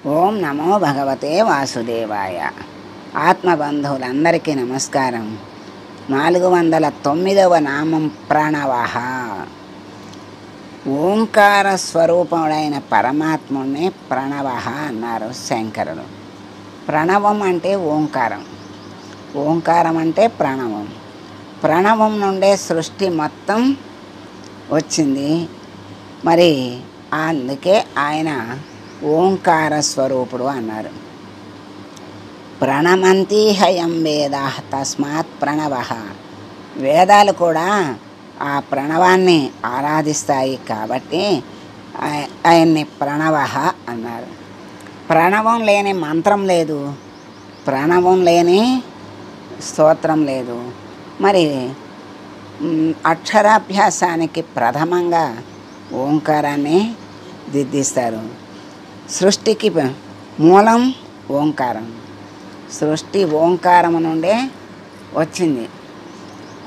ఓం నమో భగవతే వాసుదేవాయ. ఆత్మబంధువులందరికీ నమస్కారం. 409వ నామం ప్రణవః. ఓంకార స్వరూపుడైన పరమాత్ముడిని ప్రణవః అన్నారు శంకరుడు. ప్రణవం అంటే ఓంకారం, ఓంకారం అంటే ప్రణవం. ప్రణవం నుండే సృష్టి మొత్తం వచ్చింది. మరి అందుకే ఆయన ఓంకార స్వరూపుడు అన్నారు. ప్రణమంతి హయం వేదా తస్మాత్ ప్రణవః. వేదాలు కూడా ఆ ప్రణవాన్ని ఆరాధిస్తాయి కాబట్టి ఆయన్ని ప్రణవః అన్నారు. ప్రణవం లేని మంత్రం లేదు, ప్రణవం లేని స్తోత్రం లేదు. మరి అక్షరాభ్యాసానికి ప్రథమంగా ఓంకారాన్ని దిద్దిస్తారు. సృష్టికి మూలం ఓంకారం. సృష్టి ఓంకారము నుండే వచ్చింది.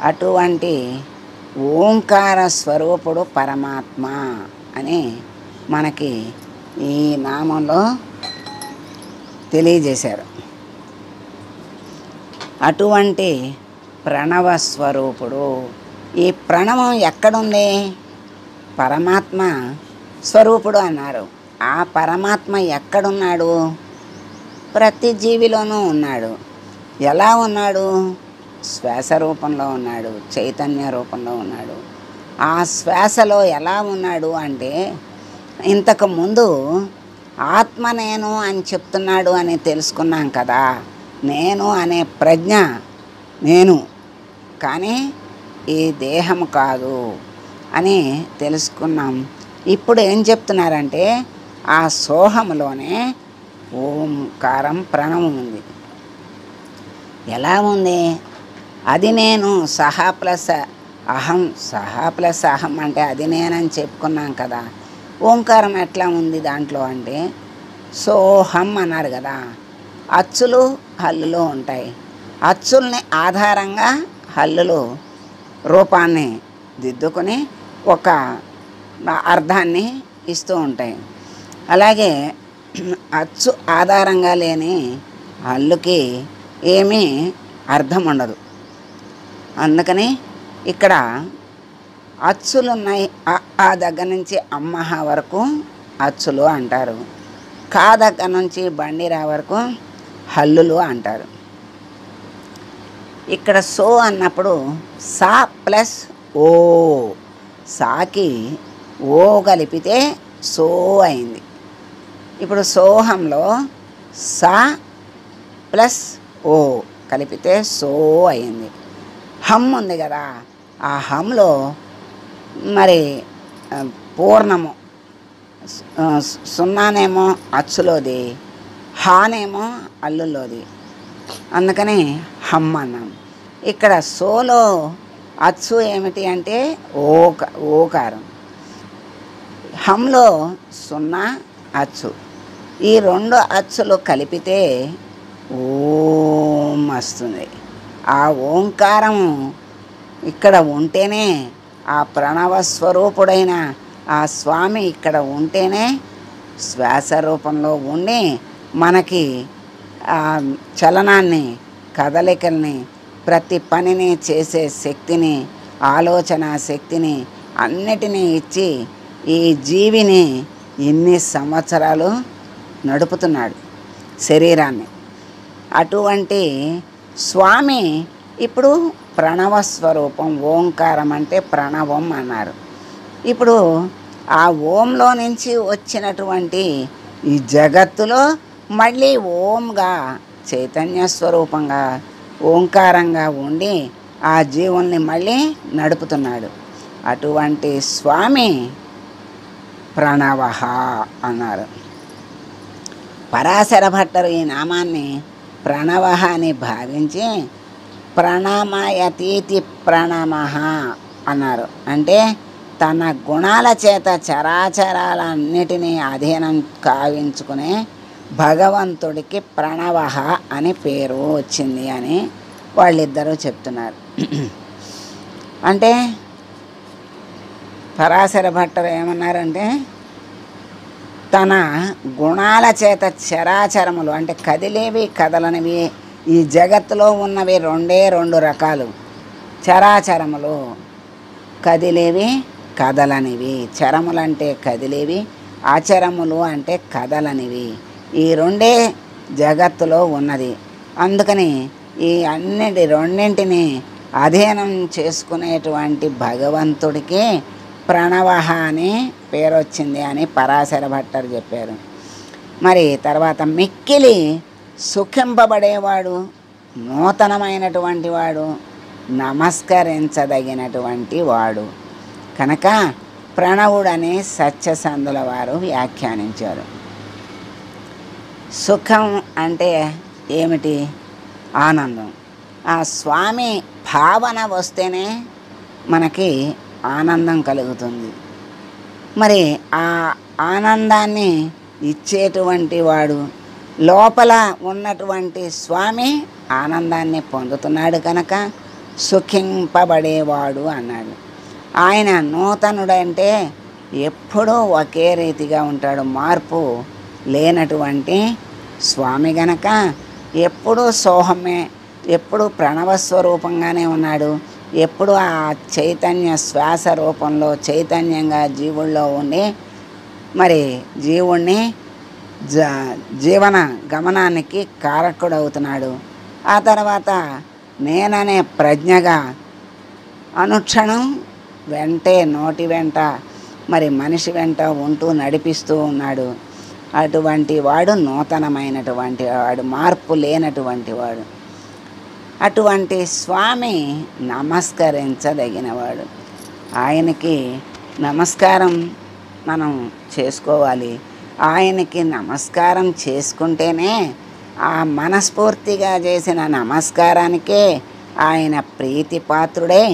అటువంటి ఓంకార స్వరూపుడు పరమాత్మ అని మనకి ఈ నామంలో తెలియజేశారు. అటువంటి ప్రణవ స్వరూపుడు. ఈ ప్రణవం ఎక్కడుంది? పరమాత్మ స్వరూపుడు అన్నారు. ఆ పరమాత్మ ఎక్కడున్నాడు? ప్రతి జీవిలోనూ ఉన్నాడు. ఎలా ఉన్నాడు? శ్వాస రూపంలో ఉన్నాడు, చైతన్య రూపంలో ఉన్నాడు. ఆ శ్వాసలో ఎలా ఉన్నాడు అంటే, ఇంతకు ముందు ఆత్మ నేను అని చెప్తున్నాడు అని తెలుసుకున్నాం కదా. నేను అనే ప్రజ్ఞ నేను, కానీ ఈ దేహం కాదు అని తెలుసుకున్నాం. ఇప్పుడు ఏం చెప్తున్నారంటే, ఆ సోహంలోనే ఓంకారం ప్రణవం ఉంది. ఎలా ఉంది? అది నేను సహా ప్లస్ అహం, సహా ప్లస్ అహం అంటే అది నేనని చెప్పుకున్నాం కదా. ఓంకారం ఎట్లా ఉంది దాంట్లో అంటే, సోహం అన్నారు కదా. అచ్చులు హల్లులు ఉంటాయి. అచ్చుల్ని ఆధారంగా హల్లులు రూపాన్ని దిద్దుకొని ఒక అర్థాన్ని ఇస్తూ ఉంటాయి. అలాగే అచ్చు ఆధారంగా లేని హల్లుకి ఏమీ అర్థం ఉండదు. అందుకని ఇక్కడ అచ్చులు ఉన్నాయి. ఆ దగ్గర నుంచి అమ్మహ వరకు అచ్చులు అంటారు. కా దగ్గర నుంచి బండిరా వరకు హల్లులు అంటారు. ఇక్కడ సో అన్నప్పుడు సా ప్లస్ ఓ, సాకి ఓ కలిపితే సో అయింది. ఇప్పుడు సోహంలో సా ప్లస్ ఓ కలిపితే సో అయింది. హమ్ ఉంది కదా, ఆ హమ్లో మరి పూర్ణము సున్నానేమో అచ్చులోది, హానేమో అల్లులోది. అందుకని హమ్ అన్నాం. ఇక్కడ సోలో అచ్చు ఏమిటి అంటే ఓకారం. హంలో సున్నా అచ్చు. ఈ రెండు అచ్చులు కలిపితే ఓం వస్తుంది. ఆ ఓంకారం ఇక్కడ ఉంటేనే, ఆ ప్రణవ స్వరూపుడైన ఆ స్వామి ఇక్కడ ఉంటేనే శ్వాస రూపంలో ఉండి మనకి చలనాన్ని, కదలికల్ని, ప్రతి పనిని చేసే శక్తిని, ఆలోచన శక్తిని అన్నిటినీ ఇచ్చి ఈ జీవిని ఎన్ని సంవత్సరాలు నడుపుతున్నాడు శరీరాన్ని. అటువంటి స్వామి ఇప్పుడు ప్రణవ స్వరూపం. ఓంకారం అంటే ప్రణవం అన్నారు. ఇప్పుడు ఆ ఓంలో నుంచి వచ్చినటువంటి ఈ జగత్తులో మళ్ళీ ఓంగా చైతన్య స్వరూపంగా ఓంకారంగా ఉండి ఆ జీవుల్ని మళ్ళీ నడుపుతున్నాడు. అటువంటి స్వామి ప్రణవః అన్నారు. పరాశర భట్టరు ఈ నామాన్ని ప్రణవః అని భావించి ప్రణమయతీతి ప్రణమః అన్నారు. అంటే తన గుణాల చేత చరాచరాలన్నిటినీ అధీనం కావించుకునే భగవంతుడికి ప్రణవః అని పేరు వచ్చింది అని వాళ్ళిద్దరూ చెప్తున్నారు. అంటే పరాశర భట్టరు ఏమన్నారంటే, తన గుణాల చేత చరాచరములు అంటే కదిలేవి కదలనివి ఈ జగత్తులో ఉన్నవి రెండే రెండు రకాలు. చరాచరములు కదిలేవి కదలనివి. చరములంటే కదిలేవి, అచరములు అంటే కదలనివి. ఈ రెండే జగత్తులో ఉన్నది. అందుకని ఈ రెండింటిని అధీనం చేసుకునేటువంటి భగవంతుడికి ప్రణవః అని పేరు వచ్చింది అని పరాశర భట్టర్ చెప్పారు. మరి తర్వాత మిక్కిలి సుఖింపబడేవాడు, నూతనమైనటువంటి వాడు, నమస్కరించదగినటువంటి వాడు కనుక ప్రణవుడని సత్యసంధుల వారు వ్యాఖ్యానించారు. సుఖం అంటే ఏమిటి? ఆనందం. ఆ స్వామి భావన వస్తేనే మనకి ఆనందం కలుగుతుంది. మరి ఆ ఆనందాన్ని ఇచ్చేటువంటి వాడు, లోపల ఉన్నటువంటి స్వామి ఆనందాన్ని పొందుతున్నాడు కనుక సుఖింపబడేవాడు అన్నాడు. ఆయన నూతనుడంటే ఎప్పుడూ ఒకే రీతిగా ఉంటాడు, మార్పు లేనటువంటి స్వామి గనక ఎప్పుడూ సోహమే, ఎప్పుడు ప్రణవస్వరూపంగానే ఉన్నాడు. ఎప్పుడు ఆ చైతన్య శ్వాస రూపంలో చైతన్యంగా జీవుల్లో ఉండి మరి జీవుణ్ణి జీవన గమనానికి కారకుడవుతున్నాడు. ఆ తర్వాత నేననే ప్రజ్ఞగా అనుక్షణం వెంటే నోటి వెంట మరి మనిషి వెంట ఉంటూ నడిపిస్తూ ఉన్నాడు. అటువంటి వాడు నూతనమైనటువంటి వాడు, మార్పు లేనటువంటి వాడు. అటువంటి స్వామి నమస్కరించదగినవాడు. ఆయనకి నమస్కారం మనం చేసుకోవాలి. ఆయనకి నమస్కారం చేసుకుంటేనే ఆ మనస్ఫూర్తిగా చేసిన నమస్కారానికే ఆయన ప్రీతిపాత్రుడై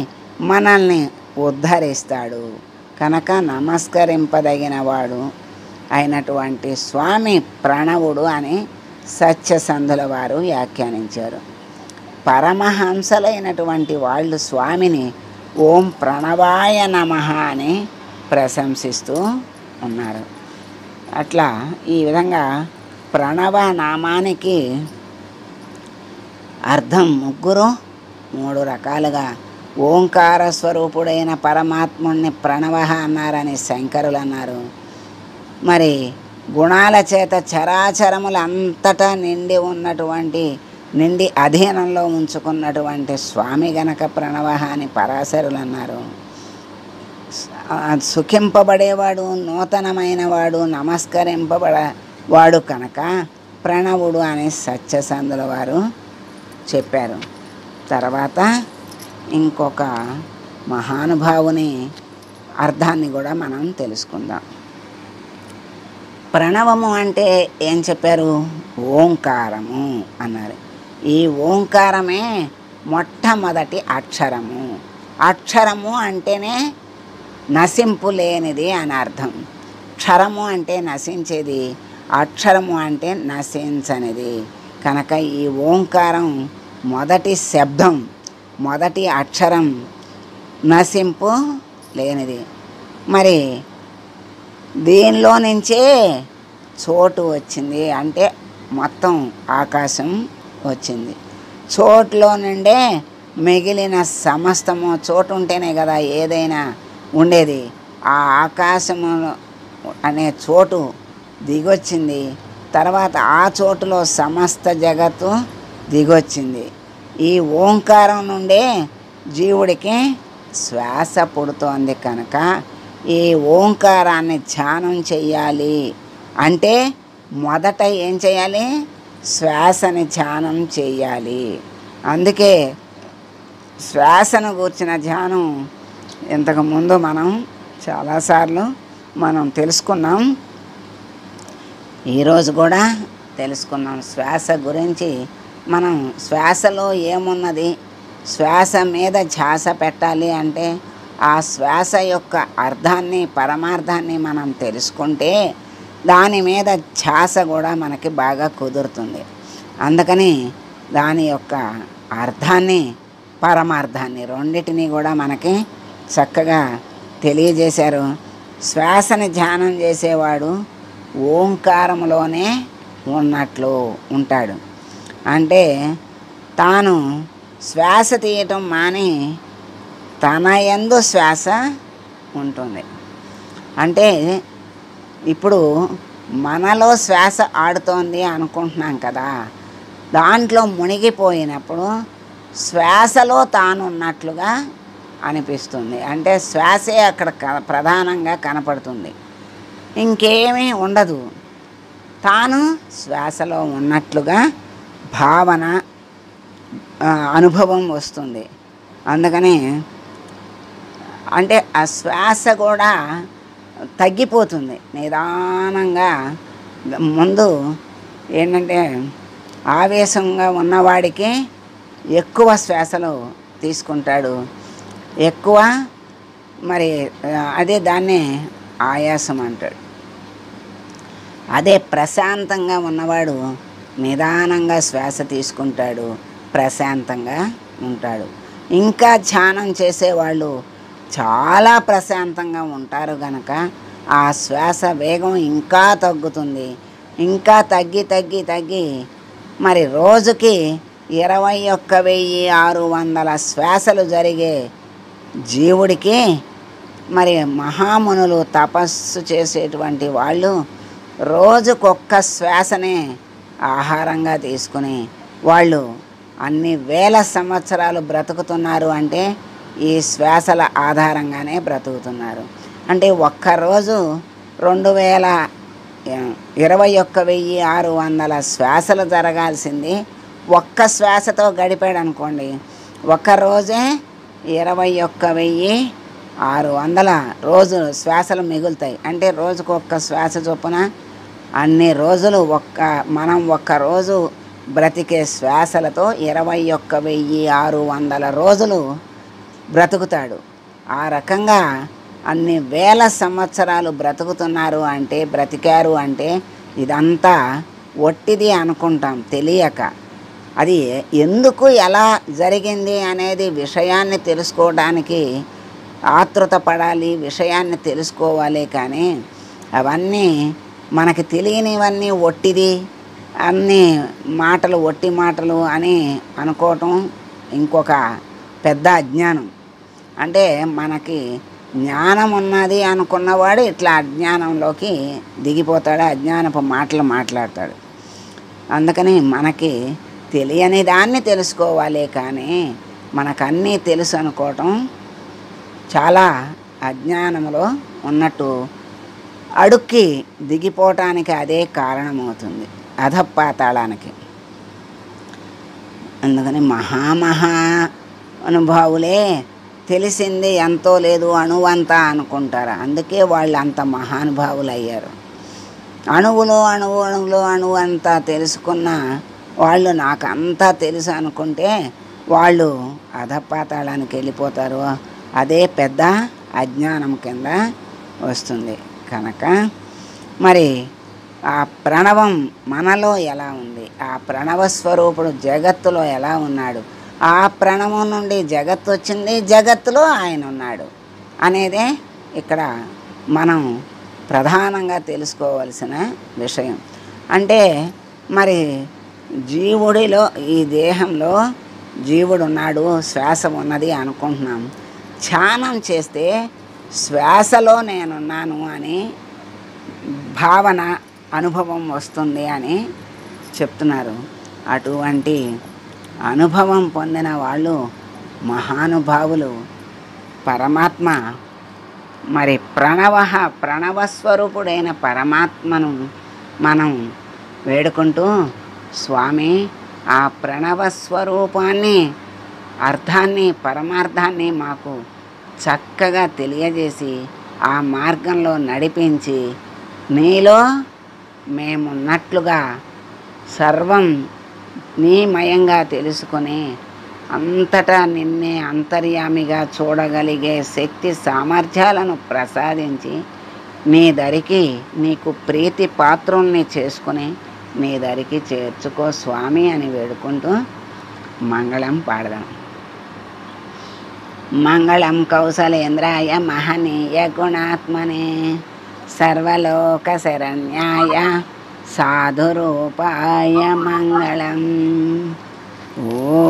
మనల్ని ఉద్ధరిస్తాడు. కనుక నమస్కరింపదగినవాడు అయినటువంటి స్వామి ప్రణవుడు అని సత్యసంధుల వారు వ్యాఖ్యానించారు. పరమహంసలైనటువంటి వాళ్ళు స్వామిని ఓం ప్రణవాయ నమః అని ప్రశంసిస్తూ ఉన్నారు. అట్లా ఈ విధంగా ప్రణవ నామానికి అర్థం మూడు రకాలుగా ఓంకార స్వరూపుడైన పరమాత్ముడిని ప్రణవః అన్నారని శంకరులు అన్నారు. మరి గుణాల చేత చరాచరములంతటా నిండి అధీనంలో ఉంచుకున్నటువంటి స్వామి గనక ప్రణవః అని పరాశరులు అన్నారు. సుఖింపబడేవాడు, నూతనమైన వాడు, నమస్కరింపబడవాడు కనుక ప్రణవుడు అని సత్యసంధుల వారు చెప్పారు. తర్వాత ఇంకొక మహానుభావుని అర్థాన్ని కూడా మనం తెలుసుకుందాం. ప్రణవము అంటే ఏం చెప్పారు? ఓంకారము అన్నారు. ఈ ఓంకారమే మొట్టమొదటి అక్షరము. అక్షరము అంటేనే నశింపు లేనిది అని అర్థం. క్షరము అంటే నశించేది, అక్షరము అంటే నశించనిది. కనుక ఈ ఓంకారం మొదటి శబ్దం, మొదటి అక్షరం నశింపు లేనిది. మరి దీనిలో నుంచే చోటు వచ్చింది అంటే మొత్తం ఆకాశం వచ్చింది. చోటులో నుండే మిగిలిన సమస్తము, చోటు ఉంటేనే కదా ఏదైనా ఉండేది. ఆ ఆకాశము అనే చోటు దిగొచ్చింది. తర్వాత ఆ చోటులో సమస్త జగత్తు దిగొచ్చింది. ఈ ఓంకారం నుండే జీవుడికి శ్వాస పుడుతోంది. కనుక ఈ ఓంకారాన్ని ధ్యానం చెయ్యాలి అంటే మొదట ఏం చేయాలి? శ్వాసని ధ్యానం చెయ్యాలి. అందుకే శ్వాసను గూర్చిన ధ్యానం ఇంతకుముందు మనం చాలాసార్లు మనం తెలుసుకున్నాం. ఈరోజు కూడా తెలుసుకున్నాం. శ్వాస గురించి మనం శ్వాసలో ఏమున్నది, శ్వాస మీద ధ్యాస పెట్టాలి అంటే ఆ శ్వాస యొక్క అర్థాన్ని, పరమార్థాన్ని మనం తెలుసుకుంటే దాని మీద ధ్యాస కూడా మనకి బాగా కుదురుతుంది. అందుకని దాని యొక్క అర్థాన్ని, పరమార్థాన్ని రెండిటిని కూడా మనకి చక్కగా తెలియజేశారు. శ్వాసని ధ్యానం చేసేవాడు ఓంకారములోనే ఉన్నట్లు ఉంటాడు. అంటే తాను శ్వాస తీయటం మాని తన యందు శ్వాస ఉంటుంది. అంటే ఇప్పుడు మనలో శ్వాస ఆడుతోంది అనుకుంటున్నాం కదా, దాంట్లో మునిగిపోయినప్పుడు శ్వాసలో తాను ఉన్నట్లుగా అనిపిస్తుంది. అంటే శ్వాసే అక్కడ ప్రధానంగా కనపడుతుంది, ఇంకేమీ ఉండదు. తాను శ్వాసలో ఉన్నట్లుగా భావన అనుభవం వస్తుంది. అందుకని అంటే ఆ శ్వాస కూడా తగ్గిపోతుంది నిదానంగా. ముందు ఏంటంటే ఆవేశంగా ఉన్నవాడికి ఎక్కువ శ్వాసలు తీసుకుంటాడు, ఎక్కువ మరి అదే దాన్నే ఆయాసం అంటాడు. అదే ప్రశాంతంగా ఉన్నవాడు నిదానంగా శ్వాస తీసుకుంటాడు, ప్రశాంతంగా ఉంటాడు. ఇంకా ధ్యానం చేసేవాళ్ళు చాలా ప్రశాంతంగా ఉంటారు కనుక ఆ శ్వాస వేగం ఇంకా తగ్గుతుంది. ఇంకా తగ్గి తగ్గి తగ్గి మరి రోజుకి 21,600 శ్వాసలు జరిగే జీవుడికి మరి మహామునులు తపస్సు చేసేటువంటి వాళ్ళు రోజుకొక్క శ్వాసనే ఆహారంగా తీసుకుని వాళ్ళు అన్ని వేల సంవత్సరాలు బ్రతుకుతున్నారు. అంటే ఈ శ్వాసల ఆధారంగానే బ్రతుకుతున్నారు. అంటే ఒక్కరోజు 21,600 శ్వాసలు జరగాల్సింది ఒక్క శ్వాసతో గడిపాడు అనుకోండి, ఒక్కరోజే 21,600 రోజు శ్వాసలు మిగులుతాయి. అంటే రోజుకు ఒక్క శ్వాస చొప్పున అన్ని రోజులు మనం ఒక్కరోజు బ్రతికే శ్వాసలతో 21,600 రోజులు బ్రతుకుతాడు. ఆ రకంగా అన్ని వేల సంవత్సరాలు బ్రతుకుతున్నారు అంటే, బ్రతికారు అంటే ఇదంతా ఒట్టిది అనుకుంటాం తెలియక. అది ఎందుకు ఎలా జరిగింది అనేది విషయాన్ని తెలుసుకోవడానికి ఆతృత పడాలి, విషయాన్ని తెలుసుకోవాలి. కానీ అవన్నీ మనకి తెలియనివన్నీ ఒట్టిది, అన్ని మాటలు ఒట్టి మాటలు అని అనుకోవటం ఇంకొక పెద్ద అజ్ఞానం. అంటే మనకి జ్ఞానం ఉన్నది అనుకున్నవాడు ఇట్లా అజ్ఞానంలోకి దిగిపోతాడు, అజ్ఞానపు మాటలు మాట్లాడతాడు. అందుకని మనకి తెలియని దాన్ని తెలుసుకోవాలి, కానీ మనకన్నీ తెలుసు అనుకోవటం చాలా అజ్ఞానంలో ఉన్నట్టు అడుక్కి దిగిపోవటానికి అదే కారణమవుతుంది, అధపాతాళానికి. అందుకని మహామహా అనుభావులే తెలిసింది ఎంతో లేదు అణువంతా అనుకుంటారు. అందుకే వాళ్ళు అంత మహానుభావులు అయ్యారు. అణువు అంతా తెలుసుకున్న వాళ్ళు నాకు అంతా తెలుసు అనుకుంటే వాళ్ళు అధపాతాళానికి వెళ్ళిపోతారు. అదే పెద్ద అజ్ఞానం కింద వస్తుంది. కనుక మరి ఆ ప్రణవం మనలో ఎలా ఉంది, ఆ ప్రణవ స్వరూపుడు జగత్తులో ఎలా ఉన్నాడు, ఆ ప్రణవం నుండి జగత్తు వచ్చింది, జగత్తులో ఆయన ఉన్నాడు అనేదే ఇక్కడ మనం ప్రధానంగా తెలుసుకోవలసిన విషయం. అంటే మరి జీవుడిలో, ఈ దేహంలో జీవుడు ఉన్నాడు, శ్వాస ఉన్నది అనుకుంటున్నాం. ధ్యానం చేస్తే శ్వాసలో నేనున్నాను అని భావన, అనుభవం వస్తుంది అని చెప్తున్నారు. అటువంటి అనుభవం పొందిన వాళ్ళు మహానుభావులు. పరమాత్మ మరి ప్రణవస్వరూపుడైన పరమాత్మను మనం వేడుకుంటూ, స్వామి ఆ ప్రణవస్వరూపాన్ని, అర్థాన్ని, పరమార్థాన్ని మాకు చక్కగా తెలియజేసి ఆ మార్గంలో నడిపించి నీలో మేమున్నట్లుగా సర్వం నీమయంగా తెలుసుకొని అంతటా నిన్నే అంతర్యామిగా చూడగలిగే శక్తి సామర్థ్యాలను ప్రసాదించి నీ దరికి, నీకు ప్రీతి పాత్రుల్ని చేసుకుని నీ దరికి చేర్చుకో స్వామి అని వేడుకుంటూ మంగళం పాడదాం. మంగళం కౌసలేంద్రాయ మహనీయ గుణాత్మనే సర్వలోకశరణ్యాయ సాధురూపాయ మంగళం. ఓం